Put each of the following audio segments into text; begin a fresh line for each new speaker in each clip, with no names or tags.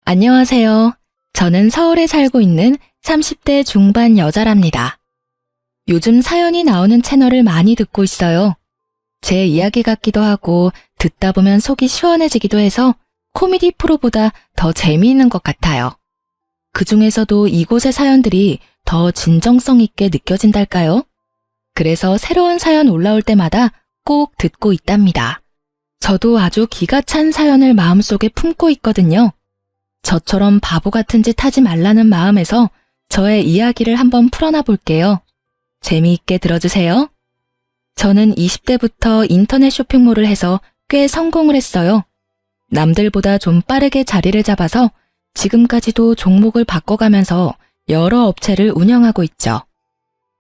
안녕하세요. 저는 서울에 살고 있는 30대 중반 여자랍니다. 요즘 사연이 나오는 채널을 많이 듣고 있어요. 제 이야기 같기도 하고 듣다 보면 속이 시원해지기도 해서 코미디 프로보다 더 재미있는 것 같아요. 그 중에서도 이곳의 사연들이 더 진정성 있게 느껴진달까요? 그래서 새로운 사연 올라올 때마다 꼭 듣고 있답니다. 저도 아주 기가 찬 사연을 마음속에 품고 있거든요. 저처럼 바보 같은 짓 하지 말라는 마음에서 저의 이야기를 한번 풀어놔 볼게요. 재미있게 들어주세요. 저는 20대부터 인터넷 쇼핑몰을 해서 꽤 성공을 했어요. 남들보다 좀 빠르게 자리를 잡아서 지금까지도 종목을 바꿔가면서 여러 업체를 운영하고 있죠.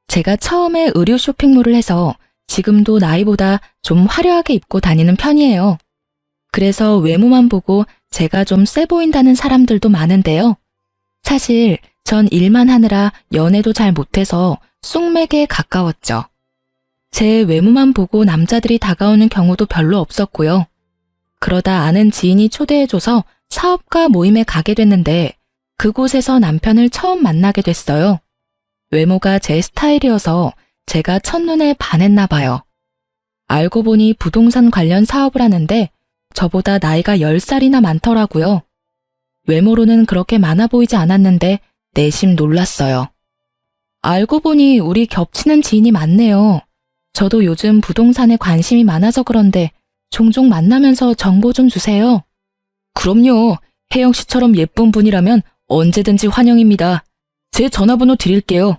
제가 처음에 의류 쇼핑몰을 해서 지금도 나이보다 좀 화려하게 입고 다니는 편이에요. 그래서 외모만 보고 제가 좀 세 보인다는 사람들도 많은데요. 사실 전 일만 하느라 연애도 잘 못해서 쑥맥에 가까웠죠. 제 외모만 보고 남자들이 다가오는 경우도 별로 없었고요. 그러다 아는 지인이 초대해줘서 사업가 모임에 가게 됐는데 그곳에서 남편을 처음 만나게 됐어요. 외모가 제 스타일이어서 제가 첫눈에 반했나 봐요. 알고 보니 부동산 관련 사업을 하는데 저보다 나이가 10살이나 많더라고요. 외모로는 그렇게 많아 보이지 않았는데 내심 놀랐어요. 알고 보니 우리 겹치는 지인이 많네요. 저도 요즘 부동산에 관심이 많아서 그런데 종종 만나면서 정보 좀 주세요. 그럼요. 혜영 씨처럼 예쁜 분이라면 언제든지 환영입니다. 제 전화번호 드릴게요.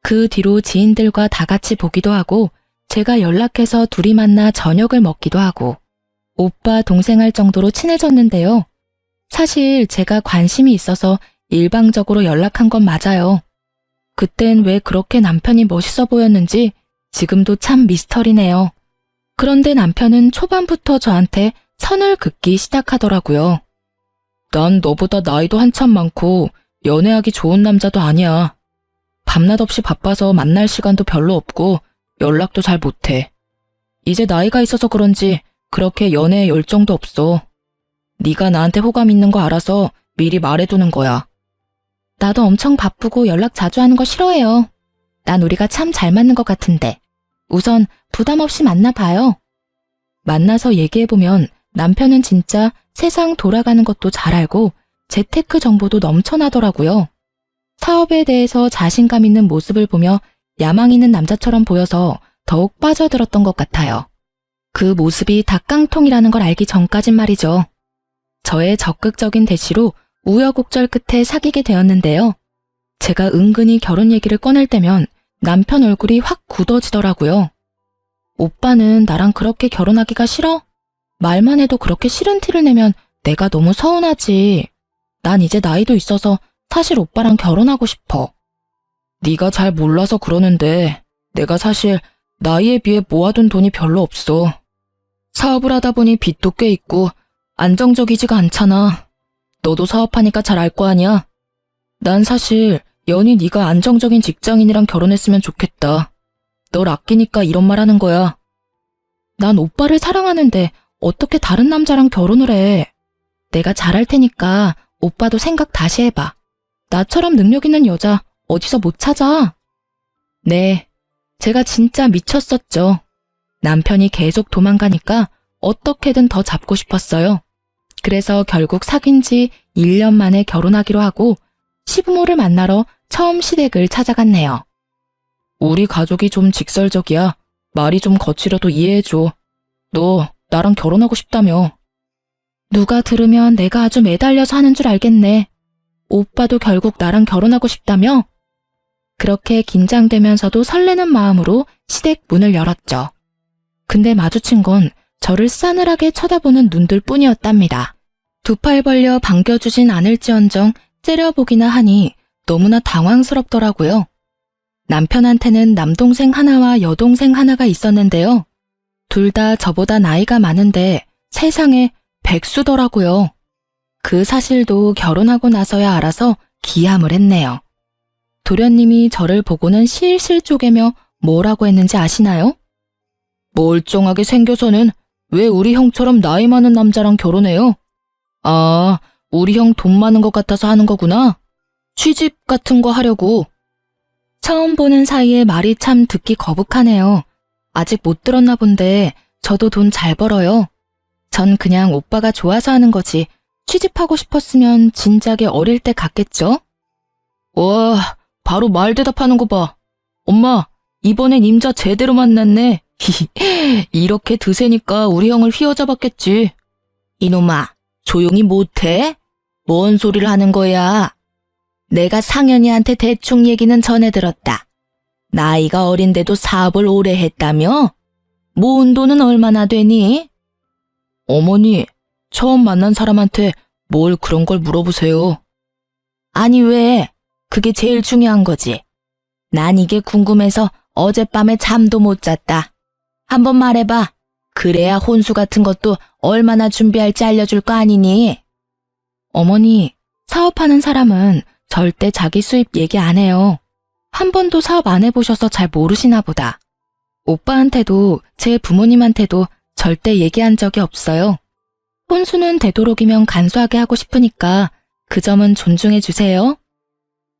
그 뒤로 지인들과 다 같이 보기도 하고 제가 연락해서 둘이 만나 저녁을 먹기도 하고 오빠 동생 할 정도로 친해졌는데요. 사실 제가 관심이 있어서 일방적으로 연락한 건 맞아요. 그땐 왜 그렇게 남편이 멋있어 보였는지 지금도 참 미스터리네요. 그런데 남편은 초반부터 저한테 선을 긋기 시작하더라고요. 난 너보다 나이도 한참 많고 연애하기 좋은 남자도 아니야. 밤낮 없이 바빠서 만날 시간도 별로 없고 연락도 잘 못해. 이제 나이가 있어서 그런지 그렇게 연애에 열정도 없어. 네가 나한테 호감 있는 거 알아서 미리 말해두는 거야. 나도 엄청 바쁘고 연락 자주 하는 거 싫어해요. 난 우리가 참 잘 맞는 것 같은데. 우선 부담 없이 만나봐요. 만나서 얘기해보면 남편은 진짜 세상 돌아가는 것도 잘 알고 재테크 정보도 넘쳐나더라고요. 사업에 대해서 자신감 있는 모습을 보며 야망 있는 남자처럼 보여서 더욱 빠져들었던 것 같아요. 그 모습이 닭깡통이라는 걸 알기 전까진 말이죠. 저의 적극적인 대시로 우여곡절 끝에 사귀게 되었는데요. 제가 은근히 결혼 얘기를 꺼낼 때면 남편 얼굴이 확 굳어지더라고요. 오빠는 나랑 그렇게 결혼하기가 싫어? 말만 해도 그렇게 싫은 티를 내면 내가 너무 서운하지. 난 이제 나이도 있어서 사실 오빠랑 결혼하고 싶어. 네가 잘 몰라서 그러는데 내가 사실 나이에 비해 모아둔 돈이 별로 없어. 사업을 하다 보니 빚도 꽤 있고 안정적이지가 않잖아. 너도 사업하니까 잘 알 거 아니야? 난 사실 연희 네가 안정적인 직장인이랑 결혼했으면 좋겠다. 널 아끼니까 이런 말 하는 거야. 난 오빠를 사랑하는데 어떻게 다른 남자랑 결혼을 해. 내가 잘할 테니까 오빠도 생각 다시 해봐. 나처럼 능력 있는 여자 어디서 못 찾아? 네, 제가 진짜 미쳤었죠. 남편이 계속 도망가니까 어떻게든 더 잡고 싶었어요. 그래서 결국 사귄 지 1년 만에 결혼하기로 하고 시부모를 만나러 처음 시댁을 찾아갔네요. 우리 가족이 좀 직설적이야. 말이 좀 거칠어도 이해해줘. 너 나랑 결혼하고 싶다며. 누가 들으면 내가 아주 매달려서 하는 줄 알겠네. 오빠도 결국 나랑 결혼하고 싶다며? 그렇게 긴장되면서도 설레는 마음으로 시댁 문을 열었죠. 근데 마주친 건 저를 싸늘하게 쳐다보는 눈들 뿐이었답니다. 두 팔 벌려 반겨주진 않을지언정 째려보기나 하니 너무나 당황스럽더라고요. 남편한테는 남동생 하나와 여동생 하나가 있었는데요. 둘 다 저보다 나이가 많은데 세상에 백수더라고요. 그 사실도 결혼하고 나서야 알아서 기함을 했네요. 도련님이 저를 보고는 실실 쪼개며 뭐라고 했는지 아시나요? 멀쩡하게 생겨서는 왜 우리 형처럼 나이 많은 남자랑 결혼해요? 아, 우리 형 돈 많은 것 같아서 하는 거구나. 취집 같은 거 하려고. 처음 보는 사이에 말이 참 듣기 거북하네요. 아직 못 들었나 본데 저도 돈 잘 벌어요. 전 그냥 오빠가 좋아서 하는 거지. 취집하고 싶었으면 진작에 어릴 때 갔겠죠? 와, 바로 말 대답하는 거 봐. 엄마, 이번엔 임자 제대로 만났네. 이렇게 드세니까 우리 형을 휘어잡았겠지. 이놈아, 조용히 못해? 뭔 소리를 하는 거야? 내가 상현이한테 대충 얘기는 전해 들었다. 나이가 어린데도 사업을 오래 했다며? 모은 돈은 얼마나 되니? 어머니, 처음 만난 사람한테 뭘 그런 걸 물어보세요. 아니 왜? 그게 제일 중요한 거지. 난 이게 궁금해서 어젯밤에 잠도 못 잤다. 한번 말해봐. 그래야 혼수 같은 것도 얼마나 준비할지 알려줄 거 아니니? 어머니, 사업하는 사람은 절대 자기 수입 얘기 안 해요. 한 번도 사업 안 해보셔서 잘 모르시나 보다. 오빠한테도 제 부모님한테도 절대 얘기한 적이 없어요. 혼수는 되도록이면 간소하게 하고 싶으니까 그 점은 존중해 주세요.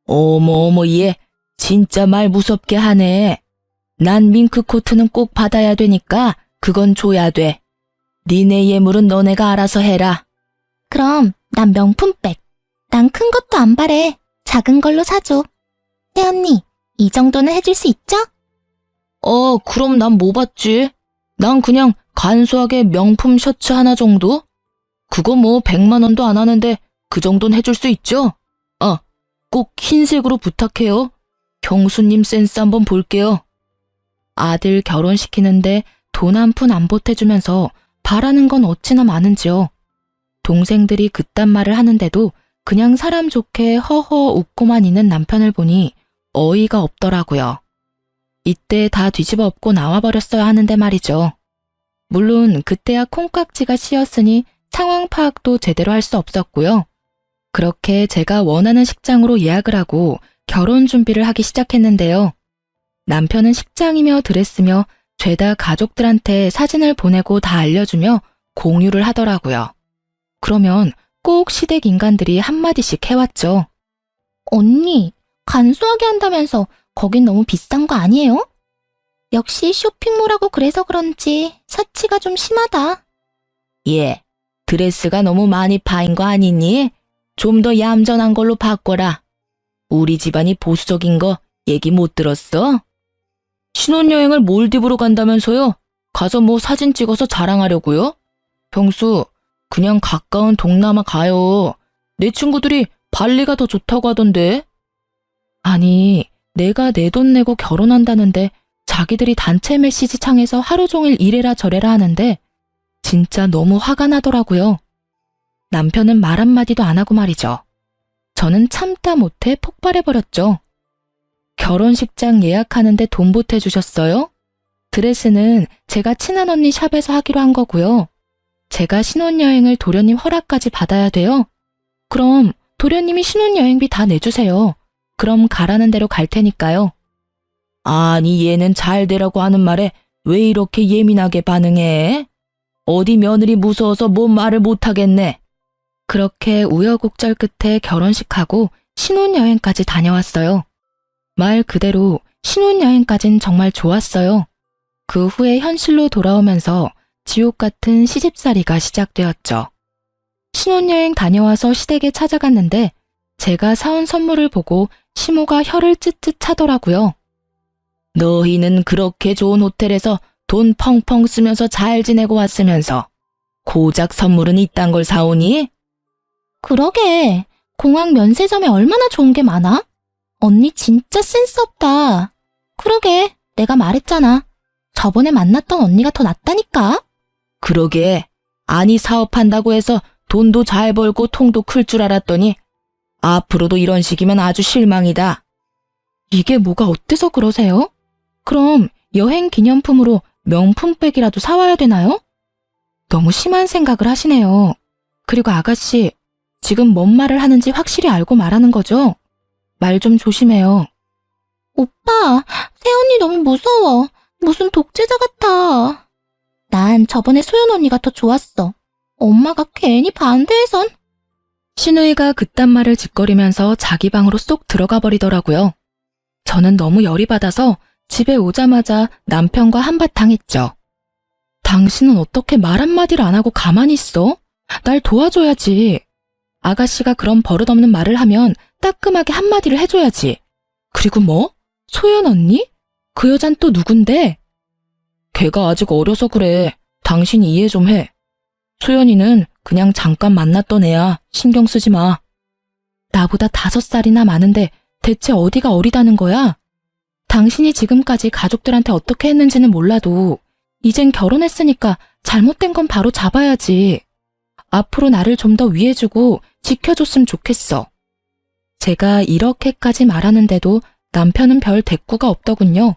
어머 얘 진짜 말 무섭게 하네. 난 밍크코트는 꼭 받아야 되니까 그건 줘야 돼. 니네 예물은 너네가 알아서 해라.
그럼 난 명품백. 난 큰 것도 안 바래. 작은 걸로 사줘. 혜언니, 이 정도는 해줄 수 있죠?
그럼 난 뭐 받지? 난 그냥 간소하게 명품 셔츠 하나 정도? 그거 뭐 100만 원도 안 하는데 그 정도는 해줄 수 있죠? 꼭 흰색으로 부탁해요. 경수님 센스 한번 볼게요. 아들 결혼시키는데 돈 한 푼 안 보태주면서 바라는 건 어찌나 많은지요. 동생들이 그딴 말을 하는데도 그냥 사람 좋게 허허 웃고만 있는 남편을 보니 어이가 없더라고요. 이때 다 뒤집어 엎고 나와버렸어야 하는데 말이죠. 물론 그때야 콩깍지가 씌었으니 상황 파악도 제대로 할 수 없었고요. 그렇게 제가 원하는 식장으로 예약을 하고 결혼 준비를 하기 시작했는데요. 남편은 식장이며 드레스며 죄다 가족들한테 사진을 보내고 다 알려주며 공유를 하더라고요. 그러면 꼭 시댁 인간들이 한마디씩 해왔죠.
언니, 간소하게 한다면서 거긴 너무 비싼 거 아니에요? 역시 쇼핑몰하고 그래서 그런지 사치가 좀 심하다.
예, 드레스가 너무 많이 파인 거 아니니? 좀 더 얌전한 걸로 바꿔라. 우리 집안이 보수적인 거 얘기 못 들었어? 신혼여행을 몰디브로 간다면서요? 가서 뭐 사진 찍어서 자랑하려고요? 병수, 그냥 가까운 동남아 가요. 내 친구들이 발리가 더 좋다고 하던데. 아니, 내가 내 돈 내고 결혼한다는데 자기들이 단체 메시지 창에서 하루 종일 이래라 저래라 하는데 진짜 너무 화가 나더라고요. 남편은 말 한마디도 안 하고 말이죠. 저는 참다 못해 폭발해버렸죠. 결혼식장 예약하는데 돈 보태주셨어요? 드레스는 제가 친한 언니 샵에서 하기로 한 거고요. 제가 신혼여행을 도련님 허락까지 받아야 돼요? 그럼 도련님이 신혼여행비 다 내주세요. 그럼 가라는 대로 갈 테니까요. 아니 얘는 잘 되라고 하는 말에 왜 이렇게 예민하게 반응해? 어디 며느리 무서워서 뭔 말을 못하겠네. 그렇게 우여곡절 끝에 결혼식하고 신혼여행까지 다녀왔어요. 말 그대로 신혼여행까진 정말 좋았어요. 그 후에 현실로 돌아오면서 지옥 같은 시집살이가 시작되었죠. 신혼여행 다녀와서 시댁에 찾아갔는데 제가 사온 선물을 보고 시모가 혀를 쯧쯧 차더라고요. 너희는 그렇게 좋은 호텔에서 돈 펑펑 쓰면서 잘 지내고 왔으면서 고작 선물은 이딴 걸 사오니?
그러게, 공항 면세점에 얼마나 좋은 게 많아? 언니 진짜 센스 없다. 그러게, 내가 말했잖아. 저번에 만났던 언니가 더 낫다니까?
그러게, 아니 사업한다고 해서 돈도 잘 벌고 통도 클 줄 알았더니 앞으로도 이런 식이면 아주 실망이다. 이게 뭐가 어때서 그러세요? 그럼 여행 기념품으로 명품백이라도 사와야 되나요? 너무 심한 생각을 하시네요. 그리고 아가씨, 지금 뭔 말을 하는지 확실히 알고 말하는 거죠? 말 좀 조심해요.
오빠, 새언니 너무 무서워. 무슨 독재자 같아. 난 저번에 소연 언니가 더 좋았어. 엄마가 괜히 반대해선.
신우이가 그딴 말을 짓거리면서 자기 방으로 쏙 들어가 버리더라고요. 저는 너무 열이 받아서 집에 오자마자 남편과 한바탕 했죠. 당신은 어떻게 말 한마디를 안 하고 가만히 있어? 날 도와줘야지. 아가씨가 그런 버릇없는 말을 하면 따끔하게 한마디를 해줘야지. 그리고 뭐? 소연 언니? 그 여잔 또 누군데? 걔가 아직 어려서 그래. 당신이 이해 좀 해. 소연이는 그냥 잠깐 만났던 애야. 신경 쓰지 마. 나보다 5살이나 많은데 대체 어디가 어리다는 거야? 당신이 지금까지 가족들한테 어떻게 했는지는 몰라도 이젠 결혼했으니까 잘못된 건 바로 잡아야지. 앞으로 나를 좀 더 위해주고 지켜줬으면 좋겠어. 제가 이렇게까지 말하는데도 남편은 별 대꾸가 없더군요.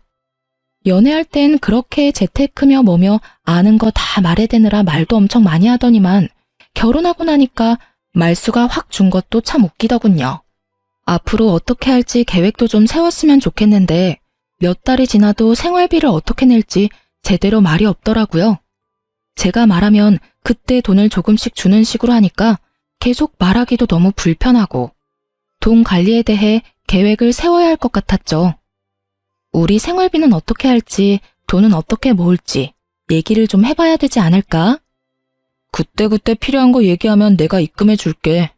연애할 땐 그렇게 재테크며 뭐며 아는 거 다 말해대느라 말도 엄청 많이 하더니만 결혼하고 나니까 말수가 확 준 것도 참 웃기더군요. 앞으로 어떻게 할지 계획도 좀 세웠으면 좋겠는데 몇 달이 지나도 생활비를 어떻게 낼지 제대로 말이 없더라고요. 제가 말하면 그때 돈을 조금씩 주는 식으로 하니까 계속 말하기도 너무 불편하고 돈 관리에 대해 계획을 세워야 할 것 같았죠. 우리 생활비는 어떻게 할지, 돈은 어떻게 모을지 얘기를 좀 해봐야 되지 않을까? 그때그때 필요한 거 얘기하면 내가 입금해 줄게.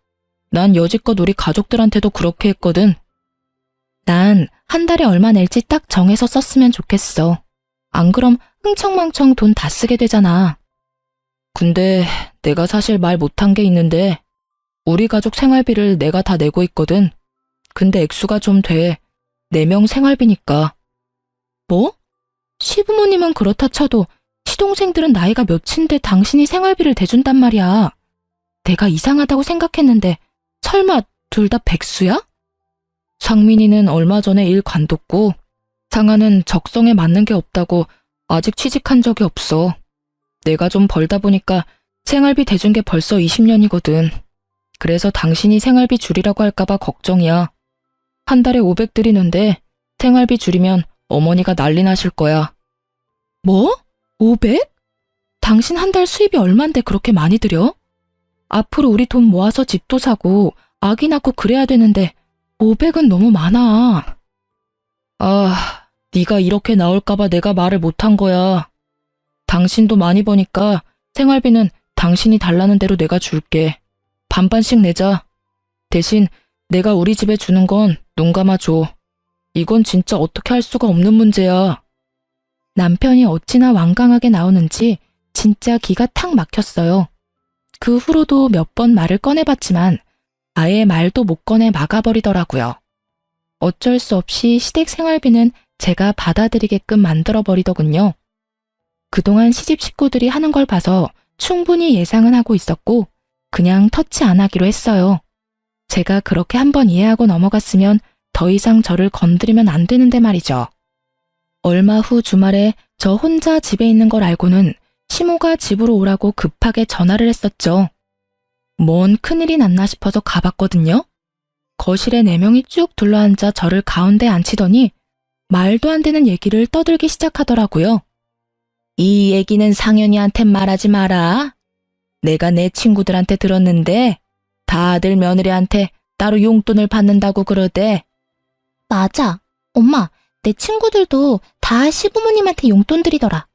난 여지껏 우리 가족들한테도 그렇게 했거든. 난 한 달에 얼마 낼지 딱 정해서 썼으면 좋겠어. 안 그럼 흥청망청 돈 다 쓰게 되잖아. 근데 내가 사실 말 못한 게 있는데 우리 가족 생활비를 내가 다 내고 있거든. 근데 액수가 좀 돼. 4명 생활비니까. 뭐? 시부모님은 그렇다 쳐도 시동생들은 나이가 몇인데 당신이 생활비를 대준단 말이야. 내가 이상하다고 생각했는데 설마 둘 다 백수야? 상민이는 얼마 전에 일 관뒀고 상아는 적성에 맞는 게 없다고 아직 취직한 적이 없어. 내가 좀 벌다 보니까 생활비 대준 게 벌써 20년이거든. 그래서 당신이 생활비 줄이라고 할까봐 걱정이야. 한 달에 500 드리는데 생활비 줄이면 어머니가 난리 나실 거야. 뭐? 500? 당신 한 달 수입이 얼만데 그렇게 많이 들여? 앞으로 우리 돈 모아서 집도 사고 아기 낳고 그래야 되는데 500은 너무 많아. 아, 네가 이렇게 나올까봐 내가 말을 못한 거야. 당신도 많이 버니까 생활비는 당신이 달라는 대로 내가 줄게. 반반씩 내자. 대신 내가 우리 집에 주는 건 눈 감아줘. 이건 진짜 어떻게 할 수가 없는 문제야. 남편이 어찌나 완강하게 나오는지 진짜 기가 탁 막혔어요. 그 후로도 몇 번 말을 꺼내봤지만 아예 말도 못 꺼내 막아버리더라고요. 어쩔 수 없이 시댁 생활비는 제가 받아들이게끔 만들어버리더군요. 그동안 시집 식구들이 하는 걸 봐서 충분히 예상은 하고 있었고 그냥 터치 안 하기로 했어요. 제가 그렇게 한번 이해하고 넘어갔으면 더 이상 저를 건드리면 안 되는데 말이죠. 얼마 후 주말에 저 혼자 집에 있는 걸 알고는 시모가 집으로 오라고 급하게 전화를 했었죠. 뭔 큰일이 났나 싶어서 가봤거든요. 거실에 4명이 쭉 둘러앉아 저를 가운데 앉히더니 말도 안 되는 얘기를 떠들기 시작하더라고요. 이 얘기는 상현이한테 말하지 마라. 내가 내 친구들한테 들었는데 다들 며느리한테 따로 용돈을 받는다고 그러대.
맞아. 엄마, 내 친구들도 다 시부모님한테 용돈 드리더라.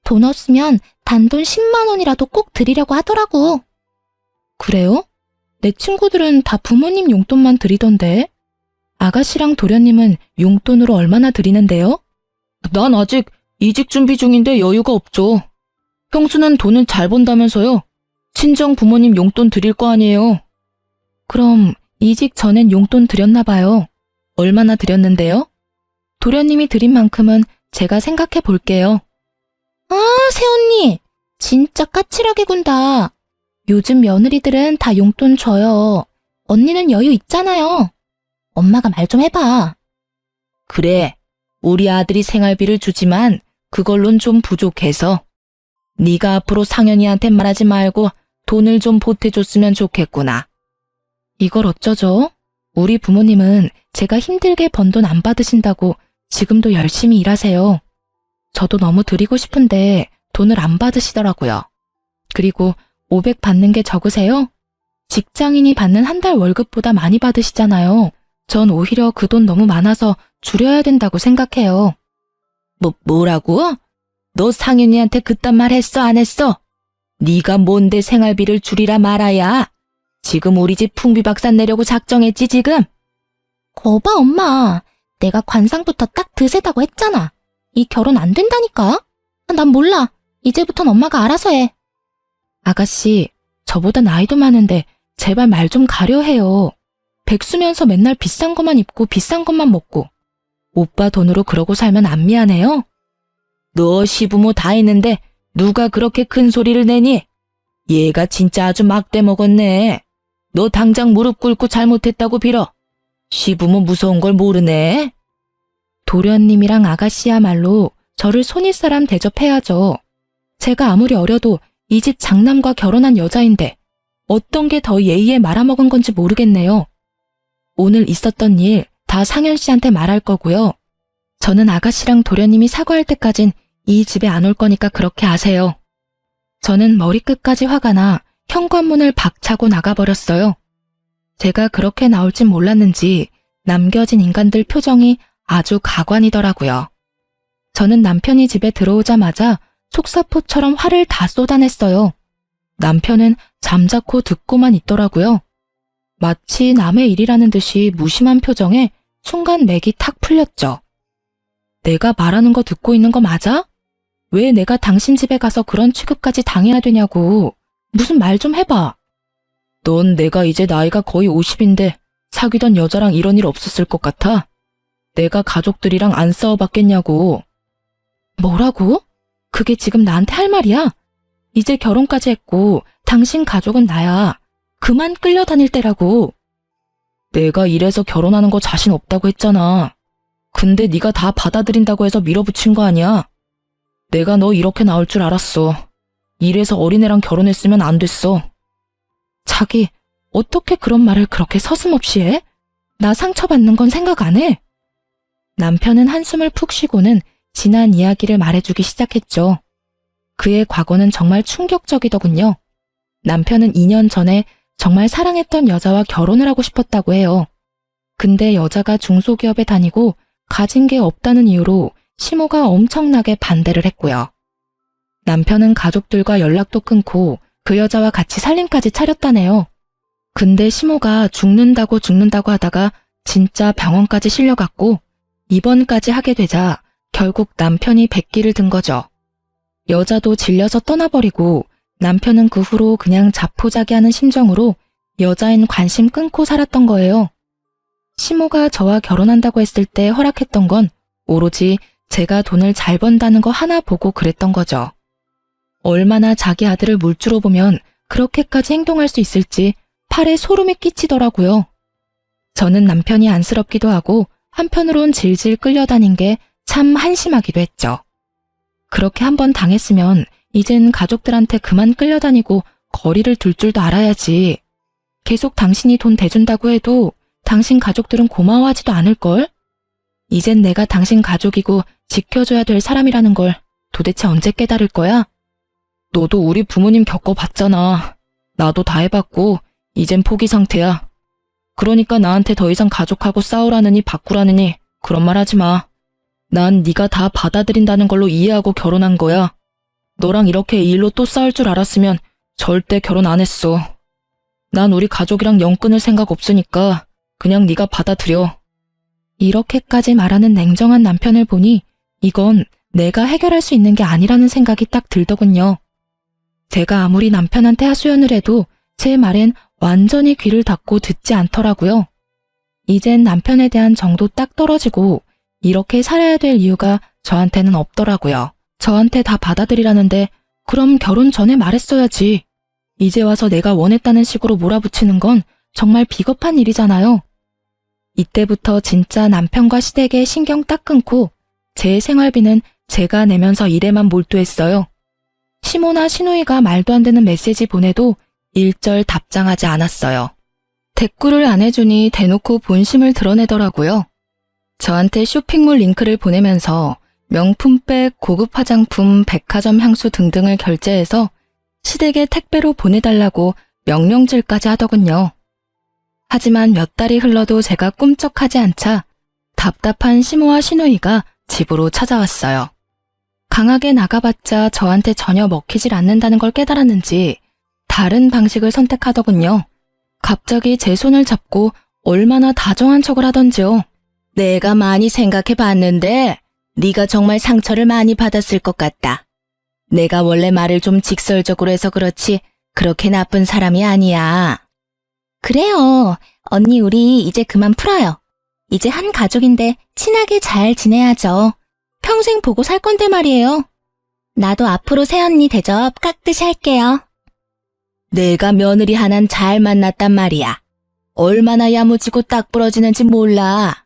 돈 없으면 단돈 10만 원이라도 꼭 드리려고 하더라고.
그래요? 내 친구들은 다 부모님 용돈만 드리던데. 아가씨랑 도련님은 용돈으로 얼마나 드리는데요? 난 아직 이직 준비 중인데 여유가 없죠. 형수는 돈을 잘 번다면서요. 친정 부모님 용돈 드릴 거 아니에요. 그럼 이직 전엔 용돈 드렸나 봐요. 얼마나 드렸는데요? 도련님이 드린 만큼은 제가 생각해 볼게요.
아, 새언니. 진짜 까칠하게 군다. 요즘 며느리들은 다 용돈 줘요. 언니는 여유 있잖아요. 엄마가 말 좀 해봐.
그래, 우리 아들이 생활비를 주지만 그걸론 좀 부족해서 네가 앞으로 상현이한테 말하지 말고 돈을 좀 보태줬으면 좋겠구나. 이걸 어쩌죠? 우리 부모님은 제가 힘들게 번 돈 안 받으신다고 지금도 열심히 일하세요. 저도 너무 드리고 싶은데 돈을 안 받으시더라고요. 그리고 500 받는 게 적으세요?
직장인이 받는 한 달 월급보다 많이 받으시잖아요. 전 오히려 그 돈 너무 많아서 줄여야 된다고 생각해요.
뭐라고? 너 상윤이한테 그딴 말 했어, 안 했어? 네가 뭔데 생활비를 줄이라 말아야? 지금 우리 집 풍비박산 내려고 작정했지, 지금?
거봐, 엄마. 내가 관상부터 딱 드세다고 했잖아. 이 결혼 안 된다니까? 난 몰라. 이제부턴 엄마가 알아서 해. 아가씨, 저보다 나이도 많은데 제발 말 좀 가려해요. 백수면서 맨날 비싼 것만 입고 비싼 것만 먹고. 오빠 돈으로 그러고 살면 안 미안해요?
너 시부모 다 있는데 누가 그렇게 큰 소리를 내니? 얘가 진짜 아주 막대 먹었네. 너 당장 무릎 꿇고 잘못했다고 빌어. 시부모 무서운 걸 모르네.
도련님이랑 아가씨야말로 저를 손윗사람 대접해야죠. 제가 아무리 어려도 이 집 장남과 결혼한 여자인데 어떤 게 더 예의에 말아먹은 건지 모르겠네요. 오늘 있었던 일 다 상현 씨한테 말할 거고요. 저는 아가씨랑 도련님이 사과할 때까진 이 집에 안 올 거니까 그렇게 아세요. 저는 머리끝까지 화가 나 현관문을 박차고 나가버렸어요. 제가 그렇게 나올진 몰랐는지 남겨진 인간들 표정이 아주 가관이더라고요. 저는 남편이 집에 들어오자마자 속사포처럼 화를 다 쏟아냈어요. 남편은 잠자코 듣고만 있더라고요. 마치 남의 일이라는 듯이 무심한 표정에 순간 맥이 탁 풀렸죠. 내가 말하는 거 듣고 있는 거 맞아? 왜 내가 당신 집에 가서 그런 취급까지 당해야 되냐고. 무슨 말 좀 해봐.
넌 내가 이제 나이가 거의 50인데 사귀던 여자랑 이런 일 없었을 것 같아? 내가 가족들이랑 안 싸워봤겠냐고.
뭐라고? 그게 지금 나한테 할 말이야? 이제 결혼까지 했고 당신 가족은 나야. 그만 끌려다닐 때라고.
내가 이래서 결혼하는 거 자신 없다고 했잖아. 근데 네가 다 받아들인다고 해서 밀어붙인 거 아니야? 내가 너 이렇게 나올 줄 알았어. 이래서 어린애랑 결혼했으면 안 됐어.
자기, 어떻게 그런 말을 그렇게 서슴없이 해? 나 상처받는 건 생각 안 해? 남편은 한숨을 푹 쉬고는 지난 이야기를 말해주기 시작했죠. 그의 과거는 정말 충격적이더군요. 남편은 2년 전에 정말 사랑했던 여자와 결혼을 하고 싶었다고 해요. 근데 여자가 중소기업에 다니고 가진 게 없다는 이유로 시모가 엄청나게 반대를 했고요. 남편은 가족들과 연락도 끊고 그 여자와 같이 살림까지 차렸다네요. 근데 시모가 죽는다고 하다가 진짜 병원까지 실려갔고 입원까지 하게 되자 결국 남편이 백기를 든 거죠. 여자도 질려서 떠나버리고 남편은 그 후로 그냥 자포자기하는 심정으로 여자인 관심 끊고 살았던 거예요. 시모가 저와 결혼한다고 했을 때 허락했던 건 오로지 제가 돈을 잘 번다는 거 하나 보고 그랬던 거죠. 얼마나 자기 아들을 물주로 보면 그렇게까지 행동할 수 있을지 팔에 소름이 끼치더라고요. 저는 남편이 안쓰럽기도 하고 한편으론 질질 끌려다닌 게 참 한심하기도 했죠. 그렇게 한번 당했으면 이젠 가족들한테 그만 끌려다니고 거리를 둘 줄도 알아야지. 계속 당신이 돈 대준다고 해도 당신 가족들은 고마워하지도 않을걸? 이젠 내가 당신 가족이고 지켜줘야 될 사람이라는 걸 도대체 언제 깨달을 거야? 너도 우리 부모님 겪어봤잖아. 나도 다 해봤고 이젠 포기 상태야. 그러니까 나한테 더 이상 가족하고 싸우라느니 바꾸라느니 그런 말 하지 마. 난 네가 다 받아들인다는 걸로 이해하고 결혼한 거야. 너랑 이렇게 이 일로 또 싸울 줄 알았으면 절대 결혼 안 했어. 난 우리 가족이랑 영 끊을 생각 없으니까 그냥 네가 받아들여. 이렇게까지 말하는 냉정한 남편을 보니 이건 내가 해결할 수 있는 게 아니라는 생각이 딱 들더군요. 제가 아무리 남편한테 하소연을 해도 제 말엔 완전히 귀를 닫고 듣지 않더라고요. 이젠 남편에 대한 정도 딱 떨어지고 이렇게 살아야 될 이유가 저한테는 없더라고요. 저한테 다 받아들이라는데 그럼 결혼 전에 말했어야지. 이제 와서 내가 원했다는 식으로 몰아붙이는 건 정말 비겁한 일이잖아요. 이때부터 진짜 남편과 시댁에 신경 딱 끊고 제 생활비는 제가 내면서 일에만 몰두했어요. 시모나 시누이가 말도 안 되는 메시지 보내도 일절 답장하지 않았어요. 댓글을 안 해주니 대놓고 본심을 드러내더라고요. 저한테 쇼핑몰 링크를 보내면서 명품백, 고급 화장품, 백화점 향수 등등을 결제해서 시댁에 택배로 보내달라고
명령질까지 하더군요. 하지만 몇 달이 흘러도 제가 꿈쩍하지 않자 답답한 시모와 시누이가 집으로 찾아왔어요. 강하게 나가봤자 저한테 전혀 먹히질 않는다는 걸 깨달았는지 다른 방식을 선택하더군요. 갑자기 제 손을 잡고 얼마나 다정한 척을 하던지요. 내가 많이 생각해봤는데 네가 정말 상처를 많이 받았을 것 같다. 내가 원래 말을 좀 직설적으로 해서 그렇지 그렇게 나쁜 사람이 아니야.
그래요. 언니, 우리 이제 그만 풀어요. 이제 한 가족인데 친하게 잘 지내야죠. 평생 보고 살 건데 말이에요. 나도 앞으로 새언니 대접 깍듯이 할게요.
내가 며느리 하나는 잘 만났단 말이야. 얼마나 야무지고 딱 부러지는지 몰라.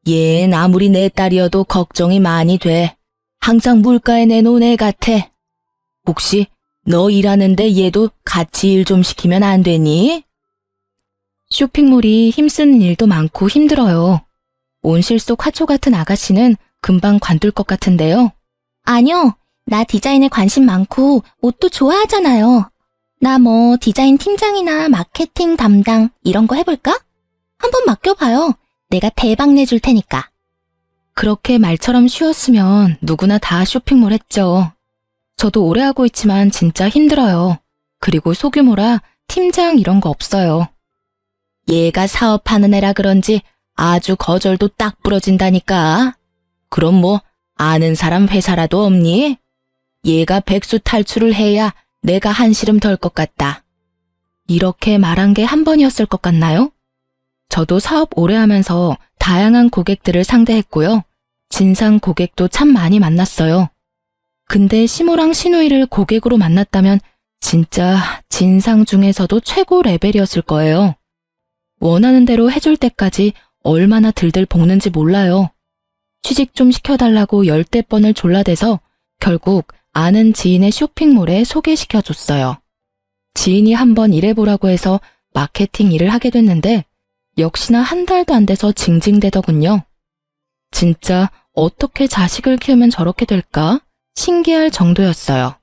얜 아무리 내 딸이어도 걱정이 많이 돼. 항상 물가에 내놓은 애 같아. 혹시 너 일하는데 얘도 같이 일 좀 시키면 안 되니? 쇼핑몰이 힘쓰는 일도 많고 힘들어요. 온실 속 화초 같은 아가씨는 금방 관둘 것 같은데요.
아니요. 나 디자인에 관심 많고 옷도 좋아하잖아요. 나 뭐 디자인 팀장이나 마케팅 담당 이런 거 해볼까? 한번 맡겨봐요. 내가 대박 내줄 테니까.
그렇게 말처럼 쉬웠으면 누구나 다 쇼핑몰 했죠. 저도 오래 하고 있지만 진짜 힘들어요. 그리고 소규모라 팀장 이런 거 없어요. 얘가 사업하는 애라 그런지 아주 거절도 딱 부러진다니까. 그럼 뭐 아는 사람 회사라도 없니? 얘가 백수 탈출을 해야 내가 한시름 덜 것 같다. 이렇게 말한 게 한 번이었을 것 같나요? 저도 사업 오래 하면서 다양한 고객들을 상대했고요. 진상 고객도 참 많이 만났어요. 근데 시모랑 시누이를 고객으로 만났다면 진짜 진상 중에서도 최고 레벨이었을 거예요. 원하는 대로 해줄 때까지 얼마나 들들 볶는지 몰라요. 취직 좀 시켜달라고 10대 번을 졸라대서 결국 아는 지인의 쇼핑몰에 소개시켜줬어요. 지인이 한번 일해보라고 해서 마케팅 일을 하게 됐는데 역시나 한 달도 안 돼서 징징대더군요. 진짜 어떻게 자식을 키우면 저렇게 될까? 신기할 정도였어요.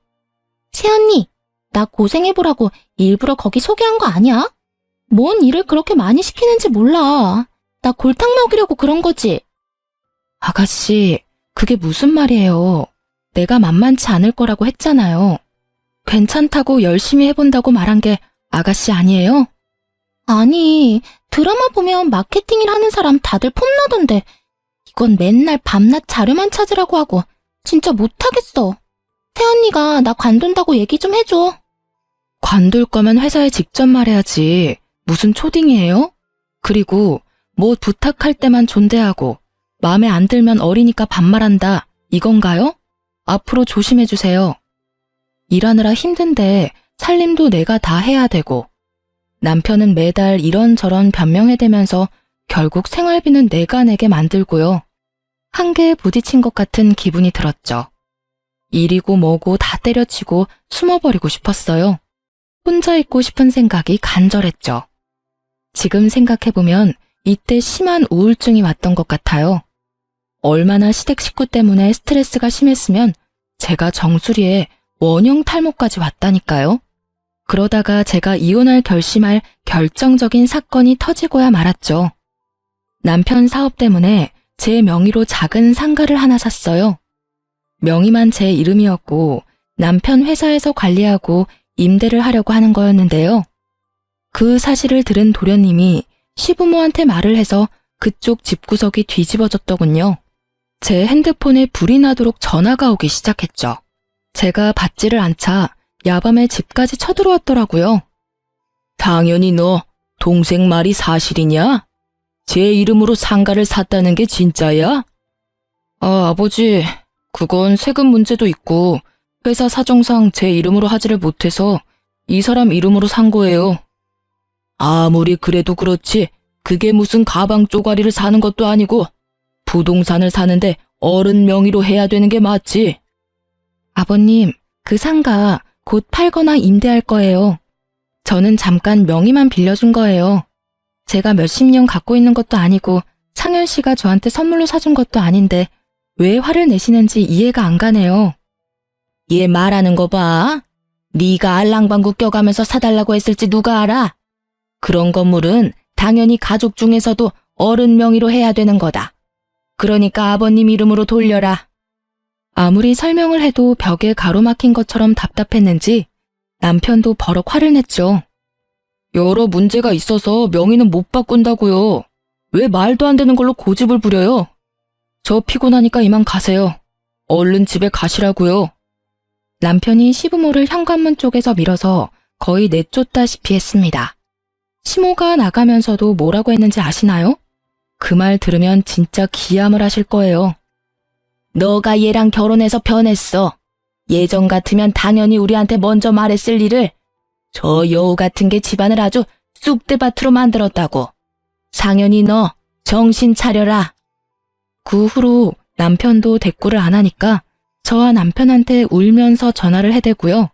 새언니, 나 고생해보라고 일부러 거기 소개한 거 아니야? 뭔 일을 그렇게 많이 시키는지 몰라. 나 골탕 먹이려고 그런 거지.
아가씨, 그게 무슨 말이에요. 내가 만만치 않을 거라고 했잖아요. 괜찮다고 열심히 해본다고 말한 게 아가씨 아니에요?
아니, 드라마 보면 마케팅 일 하는 사람 다들 폼나던데 이건 맨날 밤낮 자료만 찾으라고 하고 진짜 못하겠어. 새언니가 나 관둔다고 얘기 좀 해줘.
관둘 거면 회사에 직접 말해야지. 무슨 초딩이에요? 그리고 뭐 부탁할 때만 존대하고 마음에 안 들면 어리니까 반말한다. 이건가요? 앞으로 조심해주세요. 일하느라 힘든데 살림도 내가 다 해야 되고 남편은 매달 이런저런 변명해대면서 결국 생활비는 내가 내게 만들고요. 한계에 부딪힌 것 같은 기분이 들었죠. 일이고 뭐고 다 때려치고 숨어버리고 싶었어요. 혼자 있고 싶은 생각이 간절했죠. 지금 생각해보면 이때 심한 우울증이 왔던 것 같아요. 얼마나 시댁 식구 때문에 스트레스가 심했으면 제가 정수리에 원형 탈모까지 왔다니까요. 그러다가 제가 이혼할 결심할 결정적인 사건이 터지고야 말았죠. 남편 사업 때문에 제 명의로 작은 상가를 하나 샀어요. 명의만 제 이름이었고 남편 회사에서 관리하고 임대를 하려고 하는 거였는데요. 그 사실을 들은 도련님이 시부모한테 말을 해서 그쪽 집구석이 뒤집어졌더군요. 제 핸드폰에 불이 나도록 전화가 오기 시작했죠. 제가 받지를 않자 야밤에 집까지 쳐들어왔더라고요. 당연히 너 동생 말이 사실이냐? 제 이름으로 상가를 샀다는 게 진짜야? 아버지, 그건 세금 문제도 있고 회사 사정상 제 이름으로 하지를 못해서 이 사람 이름으로 산 거예요. 아무리 그래도 그렇지 그게 무슨 가방 쪼가리를 사는 것도 아니고 부동산을 사는데 어른 명의로 해야 되는 게 맞지. 아버님, 그 상가 곧 팔거나 임대할 거예요. 저는 잠깐 명의만 빌려준 거예요. 제가 몇십 년 갖고 있는 것도 아니고 상현 씨가 저한테 선물로 사준 것도 아닌데 왜 화를 내시는지 이해가 안 가네요. 얘 말하는 거 봐. 네가 알랑방구 껴가면서 사달라고 했을지 누가 알아? 그런 건물은 당연히 가족 중에서도 어른 명의로 해야 되는 거다. 그러니까 아버님 이름으로 돌려라. 아무리 설명을 해도 벽에 가로막힌 것처럼 답답했는지 남편도 버럭 화를 냈죠. 여러 문제가 있어서 명의는 못 바꾼다고요. 왜 말도 안 되는 걸로 고집을 부려요? 저 피곤하니까 이만 가세요. 얼른 집에 가시라고요. 남편이 시부모를 현관문 쪽에서 밀어서 거의 내쫓다시피 했습니다. 시모가 나가면서도 뭐라고 했는지 아시나요? 그 말 들으면 진짜 기함을 하실 거예요. 너가 얘랑 결혼해서 변했어. 예전 같으면 당연히 우리한테 먼저 말했을 일을 저 여우 같은 게 집안을 아주 쑥대밭으로 만들었다고. 상연히 너 정신 차려라. 그 후로 남편도 대꾸를 안 하니까 저와 남편한테 울면서 전화를 해대고요.